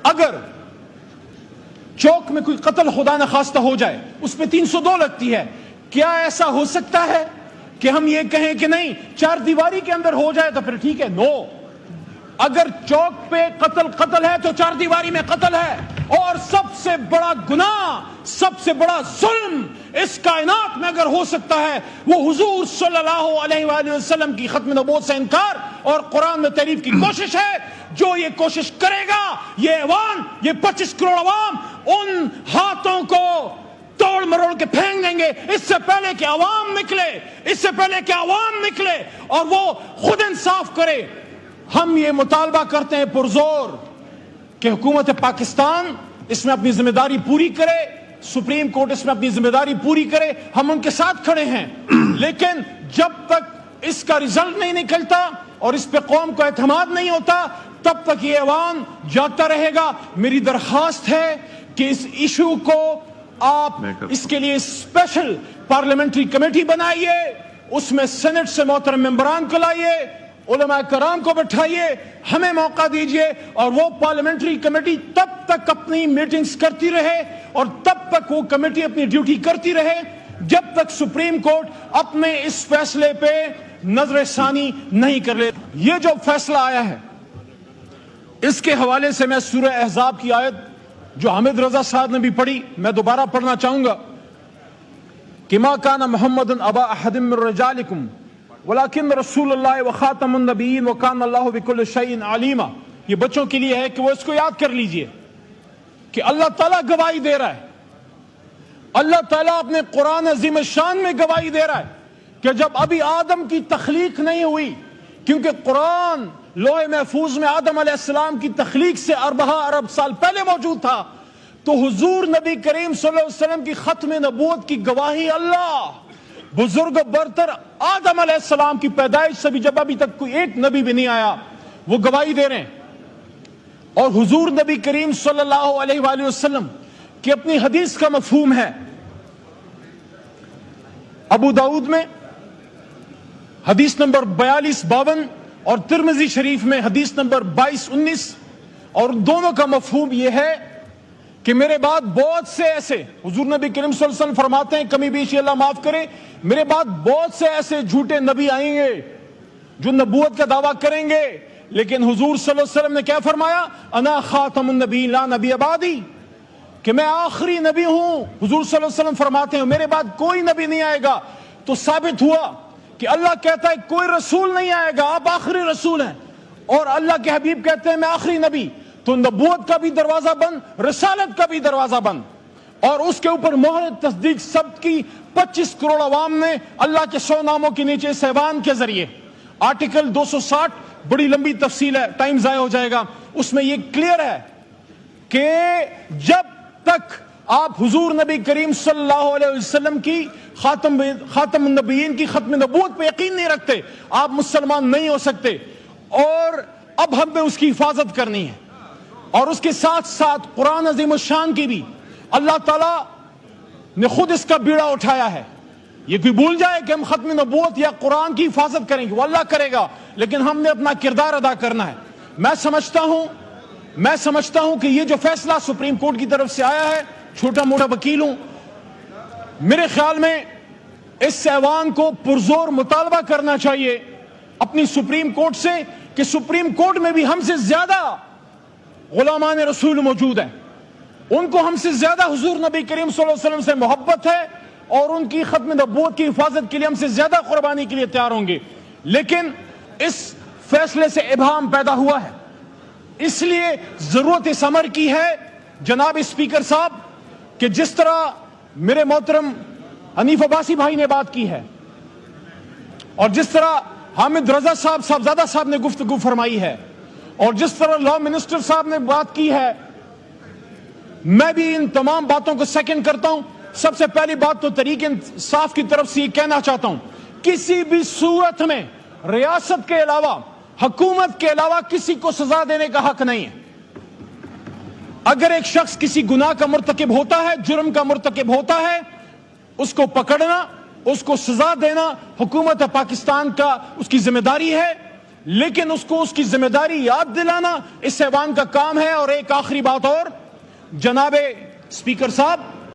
اگر چوک میں کوئی قتل خدا نخواستہ ہو جائے، اس پہ 302 لگتی ہے، کیا ایسا ہو سکتا ہے کہ ہم یہ کہیں کہ نہیں چار دیواری کے اندر ہو جائے تو پھر ٹھیک ہے؟ نو، اگر چوک پہ قتل ہے تو چار دیواری میں قتل ہے. اور سب سے بڑا گناہ، سب سے بڑا ظلم اس کائنات میں اگر ہو سکتا ہے وہ حضور صلی اللہ علیہ وآلہ وسلم کی ختم نبوت سے انکار اور قرآن میں تعریف کی کوشش ہے. جو یہ کوشش کرے گا، یہ ایوان، یہ 25 کروڑ عوام ان ہاتھوں کو توڑ مروڑ کے پھینک دیں گے اس سے پہلے کہ عوام نکلے، اس سے پہلے کہ عوام نکلے اور وہ خود انصاف کرے. ہم یہ مطالبہ کرتے ہیں پرزور کہ حکومت پاکستان اس میں اپنی ذمہ داری پوری کرے، سپریم کورٹ اس میں اپنی ذمہ داری پوری کرے. ہم ان کے ساتھ کھڑے ہیں، لیکن جب تک اس کا رزلٹ نہیں نکلتا اور اس پہ قوم کو اعتماد نہیں ہوتا تب تک یہ ایوان جاتا رہے گا. میری درخواست ہے کہ اس ایشو کو آپ اس کے لیے اسپیشل پارلیمنٹری کمیٹی بنائیے، اس میں سینٹ سے محترم ممبران کو لائیے، علماء کرام کو بٹھائیے، ہمیں موقع دیجئے اور وہ پارلیمنٹری کمیٹی تب تک اپنی میٹنگز کرتی رہے اور تب تک وہ کمیٹی اپنی ڈیوٹی کرتی رہے جب تک سپریم کورٹ اپنے اس فیصلے پہ نظر ثانی نہیں کر لے. یہ جو فیصلہ آیا ہے اس کے حوالے سے میں سورہ احزاب کی آیت جو حامد رضا صاحب نے بھی پڑھی میں دوبارہ پڑھنا چاہوں گا کہ ما کان محمد ابا احد من رجالکم ولکن رسول اللہ وخاتم النبیین وکان اللہ بکل شیء علیما. یہ بچوں کے لیے ہے کہ وہ اس کو یاد کر لیجئے کہ اللہ تعالیٰ گواہی دے رہا ہے، اللہ تعالیٰ اپنے قرآن عظیم الشان میں گواہی دے رہا ہے کہ جب ابھی آدم کی تخلیق نہیں ہوئی، کیونکہ قرآن لوح محفوظ میں آدم علیہ السلام کی تخلیق سے 4 ارب سال پہلے موجود تھا، تو حضور نبی کریم صلی اللہ علیہ وسلم کی ختم نبوت کی گواہی اللہ بزرگ برتر آدم علیہ السلام کی پیدائش سے بھی جب ابھی تک کوئی ایک نبی بھی نہیں آیا وہ گواہی دے رہے ہیں. اور حضور نبی کریم صلی اللہ علیہ وآلہ وسلم کی اپنی حدیث کا مفہوم ہے. ابو داؤد میں حدیث نمبر 4252 اور ترمذی شریف میں حدیث نمبر 2219، اور دونوں کا مفہوم یہ ہے کہ میرے بعد بہت سے ایسے، حضور نبی کریم صلی اللہ علیہ وسلم فرماتے ہیں کمی بیشی اللہ معاف کرے، میرے بعد بہت سے ایسے جھوٹے نبی آئیں گے جو نبوت کا دعویٰ کریں گے، لیکن حضور صلی اللہ علیہ وسلم نے کیا فرمایا؟ انا خاتم النبی لا نبی بعدی، کہ میں آخری نبی ہوں. حضور صلی اللہ علیہ وسلم فرماتے ہیں میرے بعد کوئی نبی نہیں آئے گا. تو ثابت ہوا کہ اللہ کہتا ہے کوئی رسول نہیں آئے گا، آپ آخری رسول ہیں، اور اللہ کے حبیب کہتے ہیں میں آخری نبی. تو نبوت کا بھی دروازہ بند، رسالت کا بھی دروازہ بند، اور اس کے اوپر مہر تصدیق سب کی 25 کروڑ عوام نے اللہ کے 100 ناموں کے نیچے سیوان کے ذریعے. آرٹیکل 260 بڑی لمبی تفصیل ہے، ٹائم ضائع ہو جائے گا، اس میں یہ کلیئر ہے کہ جب تک آپ حضور نبی کریم صلی اللہ علیہ وسلم کی خاتم النبیین کی ختم نبوت پہ یقین نہیں رکھتے آپ مسلمان نہیں ہو سکتے. اور اب ہم نے اس کی حفاظت کرنی ہے، اور اس کے ساتھ ساتھ قرآن عظیم الشان کی بھی اللہ تعالیٰ نے خود اس کا بیڑا اٹھایا ہے. یہ کوئی بھول جائے کہ ہم ختم نبوت یا قرآن کی حفاظت کریں گے، وہ اللہ کرے گا، لیکن ہم نے اپنا کردار ادا کرنا ہے. میں سمجھتا ہوں کہ یہ جو فیصلہ سپریم کورٹ کی طرف سے آیا ہے، چھوٹا موٹا وکیل ہوں، میرے خیال میں اس ایوان کو پرزور مطالبہ کرنا چاہیے اپنی سپریم کورٹ سے کہ سپریم کورٹ میں بھی ہم سے زیادہ غلامان رسول موجود ہیں، ان کو ہم سے زیادہ حضور نبی کریم صلی اللہ علیہ وسلم سے محبت ہے اور ان کی ختم نبوت کی حفاظت کے لیے ہم سے زیادہ قربانی کے لیے تیار ہوں گے. لیکن اس فیصلے سے ابہام پیدا ہوا ہے، اس لیے ضرورت اس امر کی ہے جناب اسپیکر صاحب کہ جس طرح میرے محترم حنیف عباسی بھائی نے بات کی ہے اور جس طرح حامد رضا صاحبزادہ صاحب نے گفتگو فرمائی ہے اور جس طرح لا منسٹر صاحب نے بات کی ہے، میں بھی ان تمام باتوں کو سیکنڈ کرتا ہوں. سب سے پہلی بات تو تحریک انصاف کی طرف سے یہ کہنا چاہتا ہوں، کسی بھی صورت میں ریاست کے علاوہ، حکومت کے علاوہ کسی کو سزا دینے کا حق نہیں ہے. اگر ایک شخص کسی گناہ کا مرتکب ہوتا ہے، جرم کا مرتکب ہوتا ہے، اس کو پکڑنا، اس کو سزا دینا حکومت پاکستان کا اس کی ذمہ داری ہے. لیکن اس کو اس کی ذمہ داری یاد دلانا اس ایوان کا کام ہے. اور ایک آخری بات اور, جناب اسپیکر صاحب,